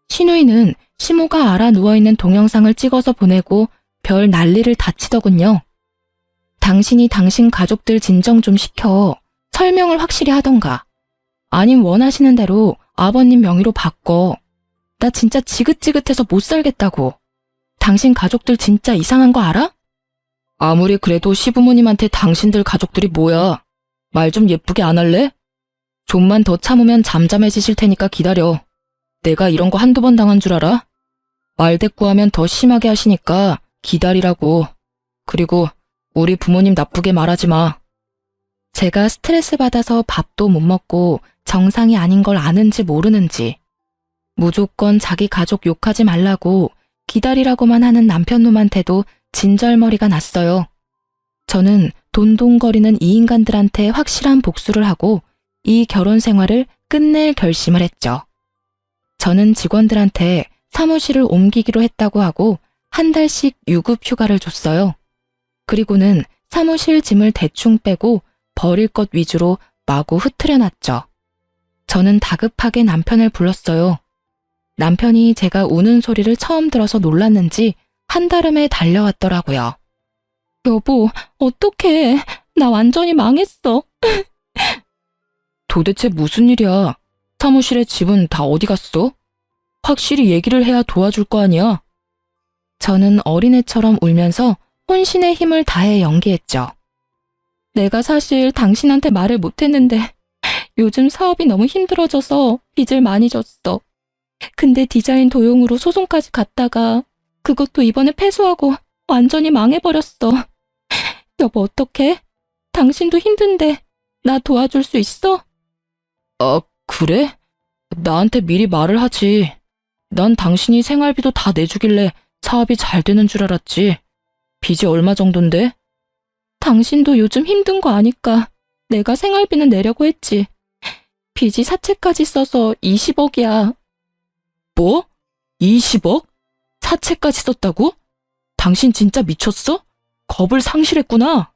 시누이는 시모가 알아 누워있는 동영상을 찍어서 보내고 별 난리를 다 치더군요. 당신이 당신 가족들 진정 좀 시켜 설명을 확실히 하던가. 아님 원하시는 대로 아버님 명의로 바꿔. 나 진짜 지긋지긋해서 못 살겠다고. 당신 가족들 진짜 이상한 거 알아? 아무리 그래도 시부모님한테 당신들 가족들이 뭐야. 말 좀 예쁘게 안 할래? 좀만 더 참으면 잠잠해지실 테니까 기다려. 내가 이런 거 한두 번 당한 줄 알아? 말대꾸하면 더 심하게 하시니까 기다리라고. 그리고 우리 부모님 나쁘게 말하지 마. 제가 스트레스 받아서 밥도 못 먹고 정상이 아닌 걸 아는지 모르는지 무조건 자기 가족 욕하지 말라고 기다리라고만 하는 남편 놈한테도 진절머리가 났어요. 저는 돈동거리는 이 인간들한테 확실한 복수를 하고 이 결혼 생활을 끝낼 결심을 했죠. 저는 직원들한테 사무실을 옮기기로 했다고 하고 한 달씩 유급 휴가를 줬어요. 그리고는 사무실 짐을 대충 빼고 버릴 것 위주로 마구 흐트려놨죠. 저는 다급하게 남편을 불렀어요. 남편이 제가 우는 소리를 처음 들어서 놀랐는지 한달음에 달려왔더라고요. 여보, 어떡해. 나 완전히 망했어. 도대체 무슨 일이야? 사무실에 집은 다 어디 갔어? 확실히 얘기를 해야 도와줄 거 아니야? 저는 어린애처럼 울면서 혼신의 힘을 다해 연기했죠. 내가 사실 당신한테 말을 못했는데 요즘 사업이 너무 힘들어져서 빚을 많이 졌어. 근데 디자인 도용으로 소송까지 갔다가 그것도 이번에 패소하고 완전히 망해버렸어. 여보 어떡해? 당신도 힘든데 나 도와줄 수 있어? 그래? 나한테 미리 말을 하지. 난 당신이 생활비도 다 내주길래 사업이 잘 되는 줄 알았지. 빚이 얼마 정도인데? 당신도 요즘 힘든 거 아니까 내가 생활비는 내려고 했지. 빚이 사채까지 써서 20억이야. 뭐? 20억? 사채까지 썼다고? 당신 진짜 미쳤어? 겁을 상실했구나.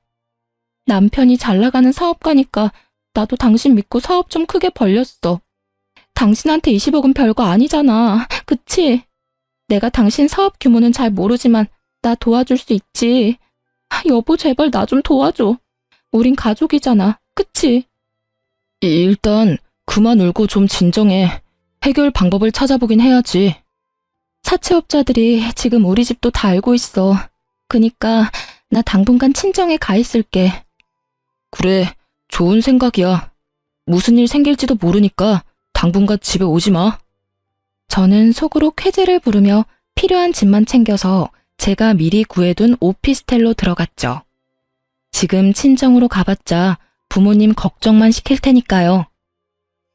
남편이 잘 나가는 사업가니까 나도 당신 믿고 사업 좀 크게 벌렸어. 당신한테 20억은 별거 아니잖아. 그치? 내가 당신 사업 규모는 잘 모르지만 나 도와줄 수 있지. 여보 제발 나 좀 도와줘. 우린 가족이잖아. 그치? 일단 그만 울고 좀 진정해. 해결 방법을 찾아보긴 해야지. 사채업자들이 지금 우리 집도 다 알고 있어. 그니까 나 당분간 친정에 가 있을게. 그래, 좋은 생각이야. 무슨 일 생길지도 모르니까 당분간 집에 오지 마. 저는 속으로 쾌재를 부르며 필요한 짐만 챙겨서 제가 미리 구해둔 오피스텔로 들어갔죠. 지금 친정으로 가봤자 부모님 걱정만 시킬 테니까요.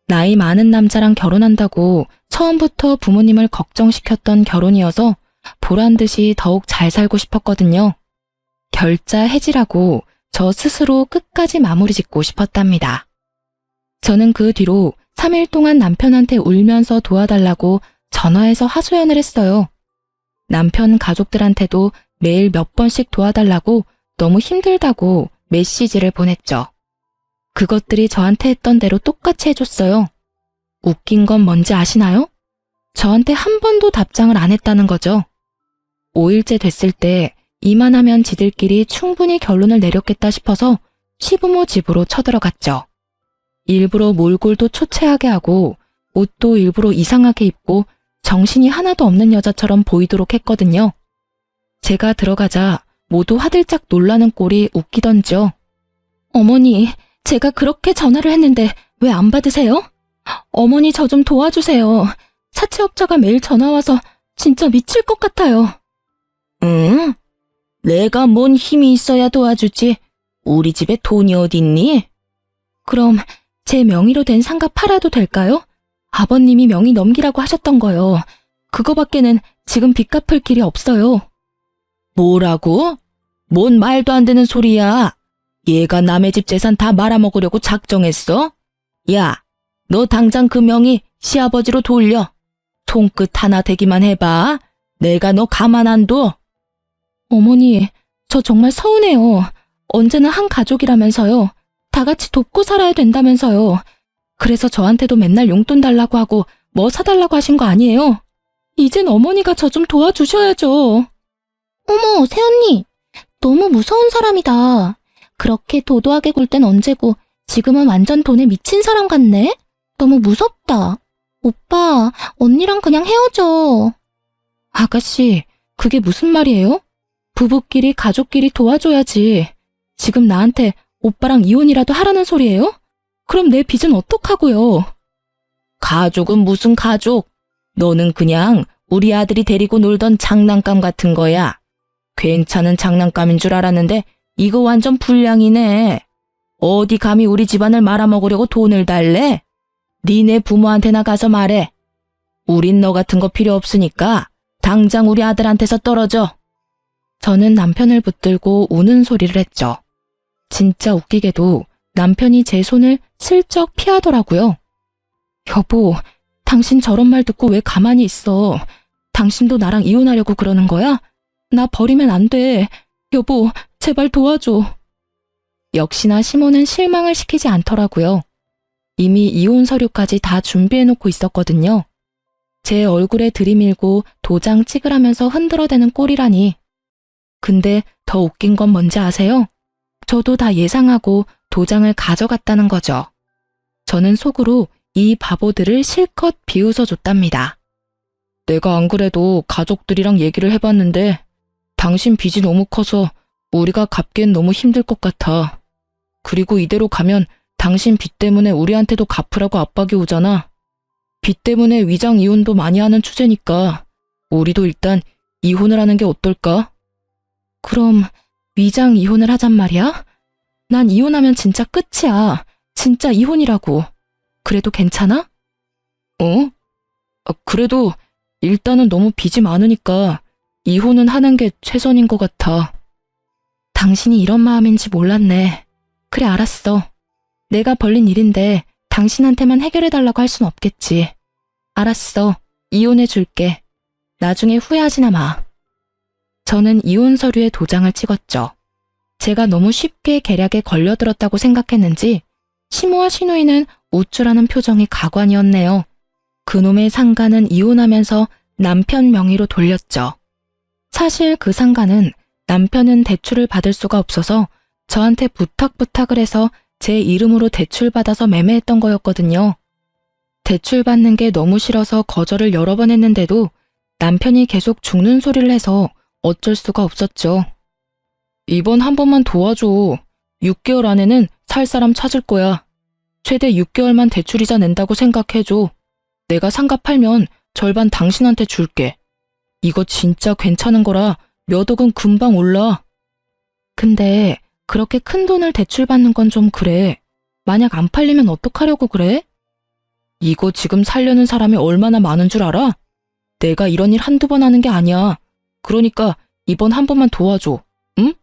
나이 많은 남자랑 결혼한다고 처음부터 부모님을 걱정시켰던 결혼이어서 보란듯이 더욱 잘 살고 싶었거든요. 결자 해지라고 저 스스로 끝까지 마무리 짓고 싶었답니다. 저는 그 뒤로 3일 동안 남편한테 울면서 도와달라고 전화해서 하소연을 했어요. 남편 가족들한테도 매일 몇 번씩 도와달라고 너무 힘들다고 메시지를 보냈죠. 그것들이 저한테 했던 대로 똑같이 해줬어요. 웃긴 건 뭔지 아시나요? 저한테 한 번도 답장을 안 했다는 거죠. 5일째 됐을 때 이만하면 지들끼리 충분히 결론을 내렸겠다 싶어서 시부모 집으로 쳐들어갔죠. 일부러 몰골도 초췌하게 하고 옷도 일부러 이상하게 입고 정신이 하나도 없는 여자처럼 보이도록 했거든요. 제가 들어가자 모두 화들짝 놀라는 꼴이 웃기던지요. 어머니, 제가 그렇게 전화를 했는데 왜 안 받으세요? 어머니 저 좀 도와주세요. 사채업자가 매일 전화와서 진짜 미칠 것 같아요. 응? 내가 뭔 힘이 있어야 도와주지. 우리 집에 돈이 어딨니? 그럼 제 명의로 된 상가 팔아도 될까요? 아버님이 명의 넘기라고 하셨던 거요. 그거밖에는 지금 빚 갚을 길이 없어요. 뭐라고? 뭔 말도 안 되는 소리야. 얘가 남의 집 재산 다 말아먹으려고 작정했어? 야, 너 당장 그 명의 시아버지로 돌려. 손끝 하나 대기만 해봐. 내가 너 가만 안 둬. 어머니, 저 정말 서운해요. 언제나 한 가족이라면서요. 다 같이 돕고 살아야 된다면서요. 그래서 저한테도 맨날 용돈 달라고 하고 뭐 사달라고 하신 거 아니에요? 이젠 어머니가 저 좀 도와주셔야죠.
어머, 새언니. 너무 무서운 사람이다. 그렇게 도도하게 굴 땐 언제고 지금은 완전 돈에 미친 사람 같네? 너무 무섭다. 오빠, 언니랑 그냥 헤어져.
아가씨, 그게 무슨 말이에요? 부부끼리 가족끼리 도와줘야지. 지금 나한테 오빠랑 이혼이라도 하라는 소리예요? 그럼 내 빚은 어떡하고요? 가족은 무슨 가족? 너는 그냥 우리 아들이 데리고 놀던 장난감 같은 거야. 괜찮은 장난감인 줄 알았는데 이거 완전 불량이네. 어디 감히 우리 집안을 말아먹으려고 돈을 달래? 니네 부모한테나 가서 말해. 우린 너 같은 거 필요 없으니까 당장 우리 아들한테서 떨어져. 저는 남편을 붙들고 우는 소리를 했죠. 진짜 웃기게도 남편이 제 손을 슬쩍 피하더라고요. 여보, 당신 저런 말 듣고 왜 가만히 있어? 당신도 나랑 이혼하려고 그러는 거야? 나 버리면 안 돼. 여보, 제발 도와줘. 역시나 시모는 실망을 시키지 않더라고요. 이미 이혼 서류까지 다 준비해놓고 있었거든요. 제 얼굴에 들이밀고 도장 찍으라면서 흔들어대는 꼴이라니. 근데 더 웃긴 건 뭔지 아세요? 저도 다 예상하고 도장을 가져갔다는 거죠. 저는 속으로 이 바보들을 실컷 비웃어줬답니다. 내가 안 그래도 가족들이랑 얘기를 해봤는데 당신 빚이 너무 커서 우리가 갚기엔 너무 힘들 것 같아. 그리고 이대로 가면 당신 빚 때문에 우리한테도 갚으라고 압박이 오잖아. 빚 때문에 위장 이혼도 많이 하는 추세니까 우리도 일단 이혼을 하는 게 어떨까? 그럼 위장 이혼을 하잔 말이야? 난 이혼하면 진짜 끝이야. 진짜 이혼이라고. 그래도 괜찮아? 어? 그래도 일단은 너무 빚이 많으니까 이혼은 하는 게 최선인 것 같아. 당신이 이런 마음인지 몰랐네. 그래, 알았어. 내가 벌린 일인데 당신한테만 해결해달라고 할 순 없겠지. 알았어. 이혼해줄게. 나중에 후회하지나 마. 저는 이혼 서류에 도장을 찍었죠. 제가 너무 쉽게 계략에 걸려들었다고 생각했는지 시모와 시누이는 우쭐하는 표정이 가관이었네요. 그놈의 상가는 이혼하면서 남편 명의로 돌렸죠. 사실 그 상가는 남편은 대출을 받을 수가 없어서 저한테 부탁을 해서 제 이름으로 대출받아서 매매했던 거였거든요. 대출받는 게 너무 싫어서 거절을 여러 번 했는데도 남편이 계속 죽는 소리를 해서 어쩔 수가 없었죠. 이번 한 번만 도와줘. 6개월 안에는 살 사람 찾을 거야. 최대 6개월만 대출이자 낸다고 생각해줘. 내가 상가 팔면 절반 당신한테 줄게. 이거 진짜 괜찮은 거라 몇 억은 금방 올라. 근데 그렇게 큰 돈을 대출받는 건 좀 그래. 만약 안 팔리면 어떡하려고 그래? 이거 지금 살려는 사람이 얼마나 많은 줄 알아? 내가 이런 일 한두 번 하는 게 아니야. 그러니까 이번 한 번만 도와줘. 응?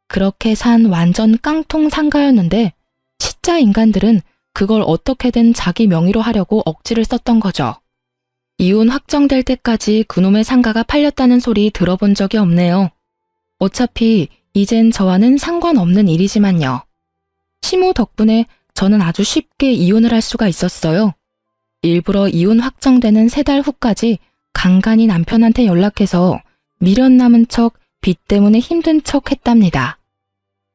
그렇게 산 완전 깡통 상가였는데 시짜 인간들은 그걸 어떻게든 자기 명의로 하려고 억지를 썼던 거죠. 이혼 확정될 때까지 그놈의 상가가 팔렸다는 소리 들어본 적이 없네요. 어차피 이젠 저와는 상관없는 일이지만요. 시모 덕분에 저는 아주 쉽게 이혼을 할 수가 있었어요. 일부러 이혼 확정되는 3달 후까지 간간히 남편한테 연락해서 미련 남은 척, 빚 때문에 힘든 척 했답니다.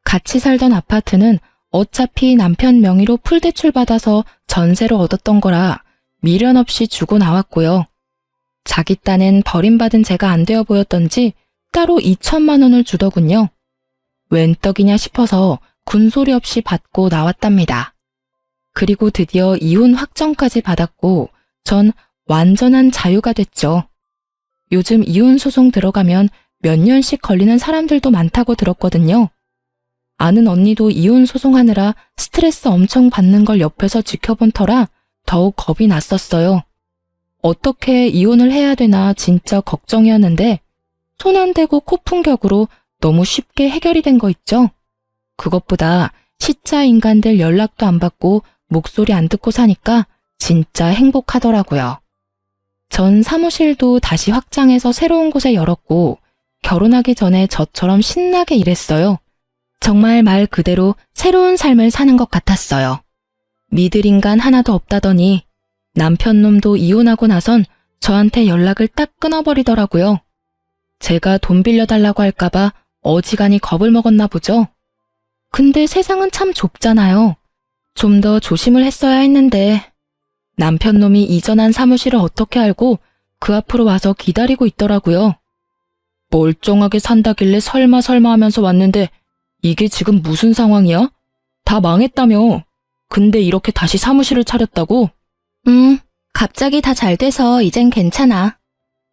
같이 살던 아파트는 어차피 남편 명의로 풀대출 받아서 전세로 얻었던 거라 미련 없이 주고 나왔고요. 자기 딴엔 버림받은 제가 안 되어 보였던지 따로 2천만 원을 주더군요. 웬 떡이냐 싶어서 군소리 없이 받고 나왔답니다. 그리고 드디어 이혼 확정까지 받았고 전 완전한 자유가 됐죠. 요즘 이혼 소송 들어가면 몇 년씩 걸리는 사람들도 많다고 들었거든요. 아는 언니도 이혼 소송하느라 스트레스 엄청 받는 걸 옆에서 지켜본 터라 더욱 겁이 났었어요. 어떻게 이혼을 해야 되나 진짜 걱정이었는데 손 안 대고 코푼격으로 너무 쉽게 해결이 된 거 있죠? 그것보다 시짜 인간들 연락도 안 받고 목소리 안 듣고 사니까 진짜 행복하더라고요. 전 사무실도 다시 확장해서 새로운 곳에 열었고 결혼하기 전에 저처럼 신나게 일했어요. 정말 말 그대로 새로운 삶을 사는 것 같았어요. 믿을 인간 하나도 없다더니 남편 놈도 이혼하고 나선 저한테 연락을 딱 끊어버리더라고요. 제가 돈 빌려달라고 할까봐 어지간히 겁을 먹었나 보죠. 근데 세상은 참 좁잖아요. 좀 더 조심을 했어야 했는데 남편 놈이 이전한 사무실을 어떻게 알고 그 앞으로 와서 기다리고 있더라고요. 멀쩡하게 산다길래 설마 하면서 왔는데 이게 지금 무슨 상황이야? 다 망했다며. 근데 이렇게 다시 사무실을 차렸다고?
갑자기 다 잘 돼서 이젠 괜찮아.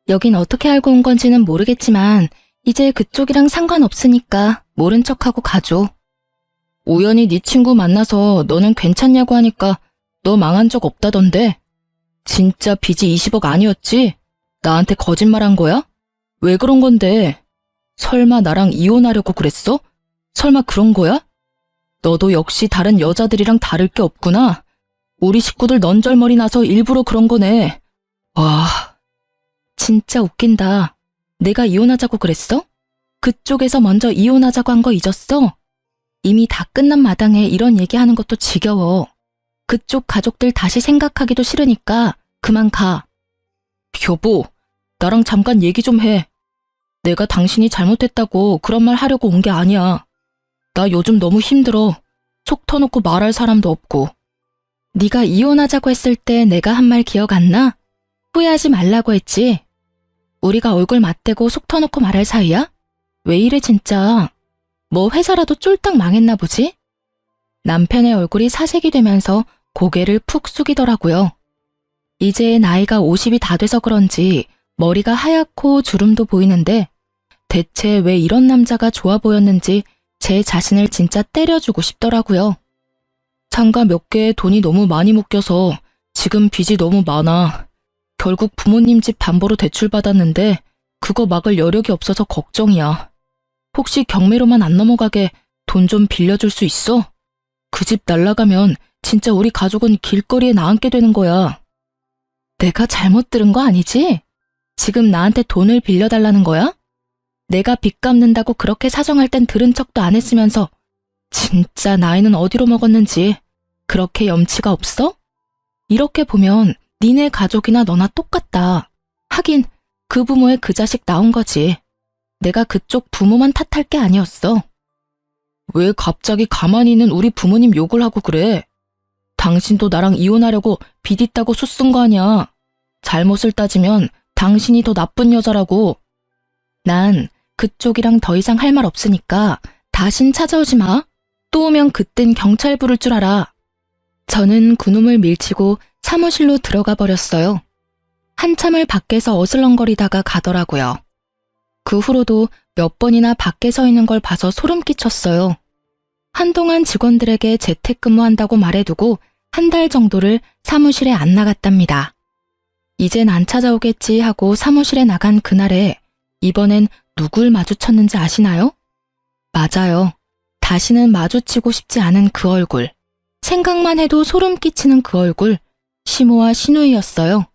여긴 어떻게 알고 온 건지는 모르겠지만 이제 그쪽이랑 상관없으니까 모른 척하고 가줘.
우연히 네 친구 만나서 너는 괜찮냐고 하니까 너 망한 적 없다던데. 진짜 빚이 20억 아니었지? 나한테 거짓말한 거야? 왜 그런 건데? 설마 나랑 이혼하려고 그랬어? 설마 그런 거야? 너도 역시 다른 여자들이랑 다를 게 없구나. 우리 식구들 넌절머리 나서 일부러 그런 거네. 와, 진짜 웃긴다. 내가 이혼하자고 그랬어? 그쪽에서 먼저 이혼하자고 한 거 잊었어? 이미 다 끝난 마당에 이런 얘기하는 것도 지겨워. 그쪽 가족들 다시 생각하기도 싫으니까 그만 가. 여보, 나랑 잠깐 얘기 좀 해. 내가 당신이 잘못했다고 그런 말 하려고 온 게 아니야. 나 요즘 너무 힘들어. 속 터놓고 말할 사람도 없고. 네가 이혼하자고 했을 때 내가 한 말 기억 안 나? 후회하지 말라고 했지. 우리가 얼굴 맞대고 속 터놓고 말할 사이야? 왜 이래 진짜. 뭐 회사라도 쫄딱 망했나 보지? 남편의 얼굴이 사색이 되면서 고개를 푹 숙이더라고요. 이제 나이가 50이 다 돼서 그런지 머리가 하얗고 주름도 보이는데 대체 왜 이런 남자가 좋아 보였는지 제 자신을 진짜 때려주고 싶더라고요. 상가 몇 개에 돈이 너무 많이 묶여서 지금 빚이 너무 많아. 결국 부모님 집 담보로 대출받았는데 그거 막을 여력이 없어서 걱정이야. 혹시 경매로만 안 넘어가게 돈 좀 빌려줄 수 있어? 그 집 날라가면 진짜 우리 가족은 길거리에 나앉게 되는 거야. 내가 잘못 들은 거 아니지? 지금 나한테 돈을 빌려달라는 거야? 내가 빚 갚는다고 그렇게 사정할 땐 들은 척도 안 했으면서 진짜 나이는 어디로 먹었는지 그렇게 염치가 없어? 이렇게 보면 니네 가족이나 너나 똑같다. 하긴 그 부모의 그 자식 나온 거지. 내가 그쪽 부모만 탓할 게 아니었어. 왜 갑자기 가만히 있는 우리 부모님 욕을 하고 그래? 당신도 나랑 이혼하려고 빚 있다고 수쓴 거 아니야. 잘못을 따지면 당신이 더 나쁜 여자라고. 난 그쪽이랑 더 이상 할 말 없으니까 다신 찾아오지 마. 또 오면 그땐 경찰 부를 줄 알아. 저는 그놈을 밀치고 사무실로 들어가 버렸어요. 한참을 밖에서 어슬렁거리다가 가더라고요. 그 후로도 몇 번이나 밖에 서 있는 걸 봐서 소름 끼쳤어요. 한동안 직원들에게 재택근무한다고 말해두고 한 달 정도를 사무실에 안 나갔답니다. 이젠 안 찾아오겠지 하고 사무실에 나간 그날에 이번엔 누굴 마주쳤는지 아시나요? 맞아요. 다시는 마주치고 싶지 않은 그 얼굴. 생각만 해도 소름 끼치는 그 얼굴. 시모와 신우이였어요.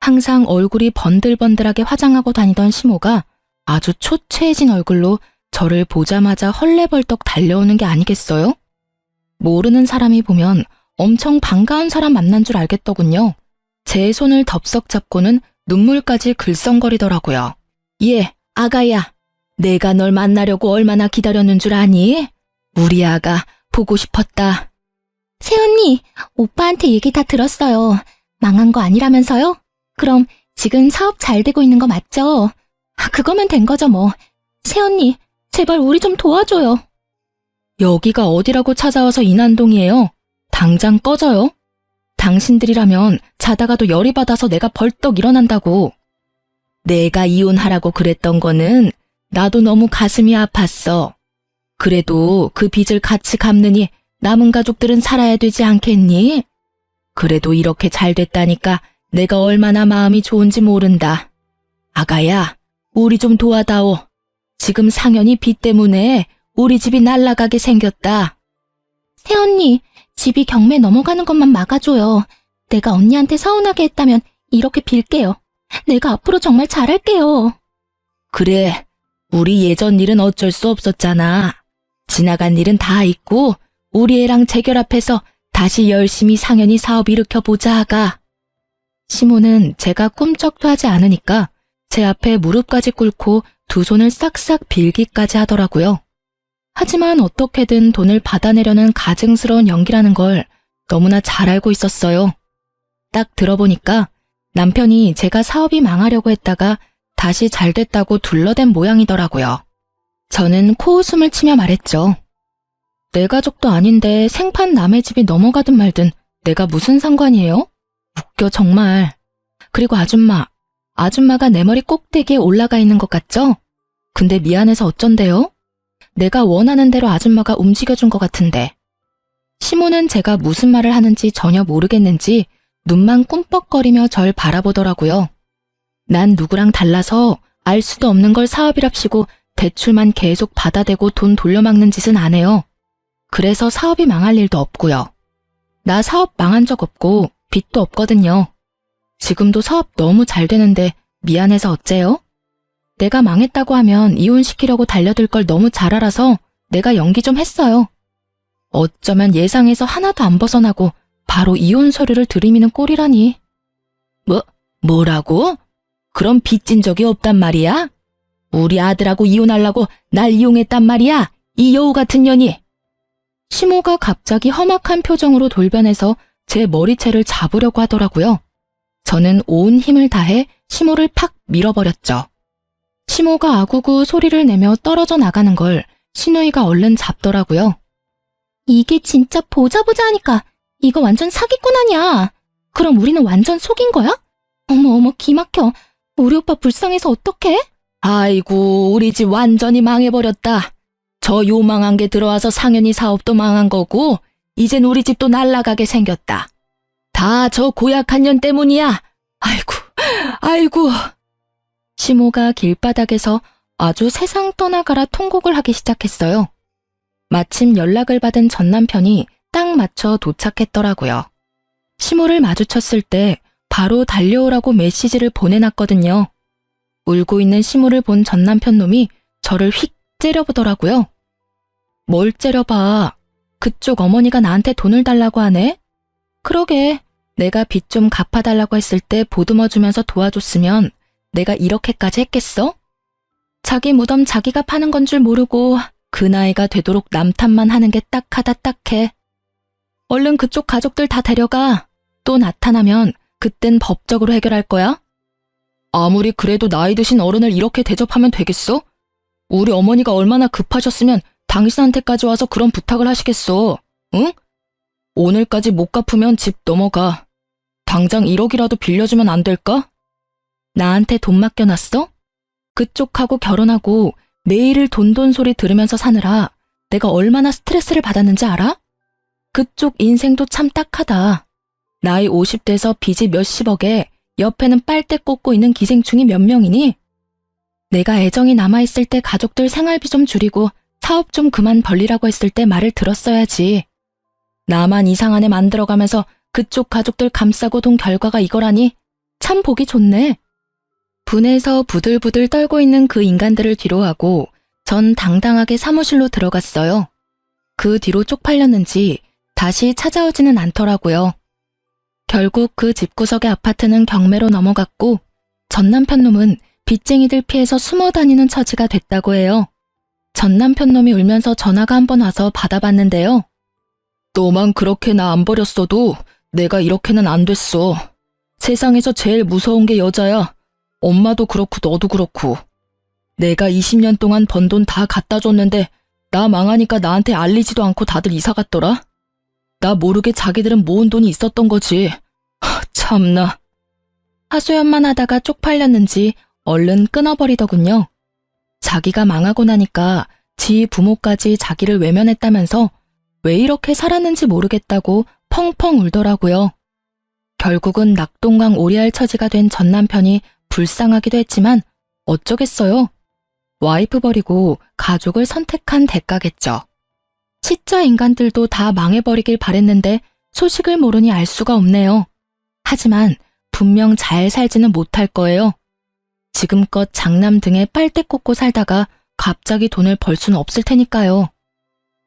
항상 얼굴이 번들번들하게 화장하고 다니던 시모가 아주 초췌해진 얼굴로 저를 보자마자 헐레벌떡 달려오는 게 아니겠어요? 모르는 사람이 보면 엄청 반가운 사람 만난 줄 알겠더군요. 제 손을 덥석 잡고는 눈물까지 글썽거리더라고요. 예, 아가야. 내가 널 만나려고 얼마나 기다렸는 줄 아니? 우리 아가 보고 싶었다.
새언니, 오빠한테 얘기 다 들었어요. 망한 거 아니라면서요? 그럼 지금 사업 잘 되고 있는 거 맞죠? 그거면 된 거죠, 뭐. 새언니, 제발 우리 좀 도와줘요.
여기가 어디라고 찾아와서 이난동이에요. 당장 꺼져요. 당신들이라면 자다가도 열이 받아서 내가 벌떡 일어난다고. 내가 이혼하라고 그랬던 거는 나도 너무 가슴이 아팠어. 그래도 그 빚을 같이 갚느니 남은 가족들은 살아야 되지 않겠니? 그래도 이렇게 잘 됐다니까 내가 얼마나 마음이 좋은지 모른다. 아가야, 우리 좀 도와다오. 지금 상현이 빚 때문에 우리 집이 날아가게 생겼다.
새언니, 집이 경매 넘어가는 것만 막아줘요. 내가 언니한테 서운하게 했다면 이렇게 빌게요. 내가 앞으로 정말 잘할게요.
그래, 우리 예전 일은 어쩔 수 없었잖아. 지나간 일은 다 잊고 우리 애랑 재결합해서 다시 열심히 상현이 사업 일으켜보자 하가. 시모는 제가 꿈쩍도 하지 않으니까 제 앞에 무릎까지 꿇고 두 손을 싹싹 빌기까지 하더라고요. 하지만 어떻게든 돈을 받아내려는 가증스러운 연기라는 걸 너무나 잘 알고 있었어요. 딱 들어보니까 남편이 제가 사업이 망하려고 했다가 다시 잘 됐다고 둘러댄 모양이더라고요. 저는 코웃음을 치며 말했죠. 내 가족도 아닌데 생판 남의 집이 넘어가든 말든 내가 무슨 상관이에요? 웃겨 정말. 그리고 아줌마가 내 머리 꼭대기에 올라가 있는 것 같죠? 근데 미안해서 어쩐대요? 내가 원하는 대로 아줌마가 움직여준 것 같은데. 시모는 제가 무슨 말을 하는지 전혀 모르겠는지 눈만 꿈뻑거리며 절 바라보더라고요. 난 누구랑 달라서 알 수도 없는 걸 사업이랍시고 대출만 계속 받아대고 돈 돌려막는 짓은 안 해요. 그래서 사업이 망할 일도 없고요. 나 사업 망한 적 없고 빚도 없거든요. 지금도 사업 너무 잘 되는데 미안해서 어째요? 내가 망했다고 하면 이혼시키려고 달려들 걸 너무 잘 알아서 내가 연기 좀 했어요. 어쩌면 예상에서 하나도 안 벗어나고 바로 이혼 서류를 들이미는 꼴이라니. 뭐라고? 그럼 빚진 적이 없단 말이야? 우리 아들하고 이혼하려고 날 이용했단 말이야? 이 여우 같은 년이. 시모가 갑자기 험악한 표정으로 돌변해서 제 머리채를 잡으려고 하더라고요. 저는 온 힘을 다해 시모를 팍 밀어버렸죠. 시모가 아구구 소리를 내며 떨어져 나가는 걸 시누이가 얼른 잡더라고요.
이게 진짜 보자 하니까 이거 완전 사기꾼 아니야. 그럼 우리는 완전 속인 거야? 어머 기막혀. 우리 오빠 불쌍해서 어떡해?
아이고, 우리 집 완전히 망해버렸다. 저 요망한 게 들어와서 상현이 사업도 망한 거고 이젠 우리 집도 날아가게 생겼다. 다 저 고약한 년 때문이야. 아이고. 시모가 길바닥에서 아주 세상 떠나가라 통곡을 하기 시작했어요. 마침 연락을 받은 전 남편이 딱 맞춰 도착했더라고요. 시모를 마주쳤을 때 바로 달려오라고 메시지를 보내놨거든요. 울고 있는 시모를 본 전 남편 놈이 저를 휙 째려보더라고요. 뭘 째려봐. 그쪽 어머니가 나한테 돈을 달라고 하네? 그러게, 내가 빚 좀 갚아달라고 했을 때 보듬어주면서 도와줬으면 내가 이렇게까지 했겠어? 자기 무덤 자기가 파는 건 줄 모르고 그 나이가 되도록 남 탓만 하는 게 딱하다 딱해. 얼른 그쪽 가족들 다 데려가. 또 나타나면 그땐 법적으로 해결할 거야? 아무리 그래도 나이 드신 어른을 이렇게 대접하면 되겠어? 우리 어머니가 얼마나 급하셨으면 당신한테까지 와서 그런 부탁을 하시겠어. 응? 오늘까지 못 갚으면 집 넘어가. 당장 1억이라도 빌려주면 안 될까? 나한테 돈 맡겨놨어? 그쪽하고 결혼하고 매일 돈 소리 들으면서 사느라 내가 얼마나 스트레스를 받았는지 알아? 그쪽 인생도 참 딱하다. 나이 50대에서 빚이 몇십억에 옆에는 빨대 꽂고 있는 기생충이 몇 명이니? 내가 애정이 남아있을 때 가족들 생활비 좀 줄이고 사업 좀 그만 벌리라고 했을 때 말을 들었어야지. 나만 이상한 애 만들어가면서 그쪽 가족들 감싸고 돈 결과가 이거라니 참 보기 좋네. 분해서 부들부들 떨고 있는 그 인간들을 뒤로하고 전 당당하게 사무실로 들어갔어요. 그 뒤로 쪽팔렸는지 다시 찾아오지는 않더라고요. 결국 그 집구석의 아파트는 경매로 넘어갔고 전 남편 놈은 빚쟁이들 피해서 숨어 다니는 처지가 됐다고 해요. 전 남편 놈이 울면서 전화가 한 번 와서 받아봤는데요. 너만 그렇게 나 안 버렸어도 내가 이렇게는 안 됐어. 세상에서 제일 무서운 게 여자야. 엄마도 그렇고 너도 그렇고. 내가 20년 동안 번 돈 다 갖다 줬는데 나 망하니까 나한테 알리지도 않고 다들 이사 갔더라. 나 모르게 자기들은 모은 돈이 있었던 거지. 참나. 하소연만 하다가 쪽팔렸는지 얼른 끊어버리더군요. 자기가 망하고 나니까 지 부모까지 자기를 외면했다면서 왜 이렇게 살았는지 모르겠다고 펑펑 울더라고요. 결국은 낙동강 오리알 처지가 된 전 남편이 불쌍하기도 했지만 어쩌겠어요. 와이프 버리고 가족을 선택한 대가겠죠. 시자 인간들도 다 망해버리길 바랬는데 소식을 모르니 알 수가 없네요. 하지만 분명 잘 살지는 못할 거예요. 지금껏 장남 등에 빨대 꽂고 살다가 갑자기 돈을 벌 수는 없을 테니까요.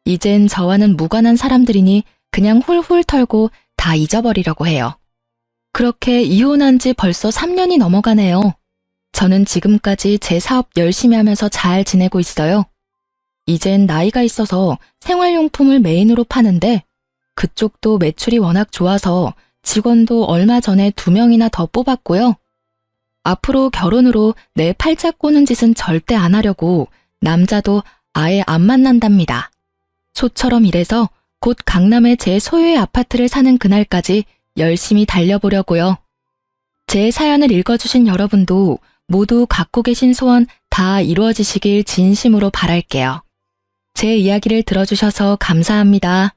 이젠 저와는 무관한 사람들이니 그냥 훌훌 털고 다 잊어버리려고 해요. 그렇게 이혼한 지 벌써 3년이 넘어가네요. 저는 지금까지 제 사업 열심히 하면서 잘 지내고 있어요. 이젠 나이가 있어서 생활용품을 메인으로 파는데 그쪽도 매출이 워낙 좋아서 직원도 얼마 전에 2명이나 더 뽑았고요. 앞으로 결혼으로 내 팔자 꼬는 짓은 절대 안 하려고 남자도 아예 안 만난답니다. 소처럼 일해서 곧 강남에 제 소유의 아파트를 사는 그날까지 열심히 달려보려고요. 제 사연을 읽어주신 여러분도 모두 갖고 계신 소원 다 이루어지시길 진심으로 바랄게요. 제 이야기를 들어주셔서 감사합니다.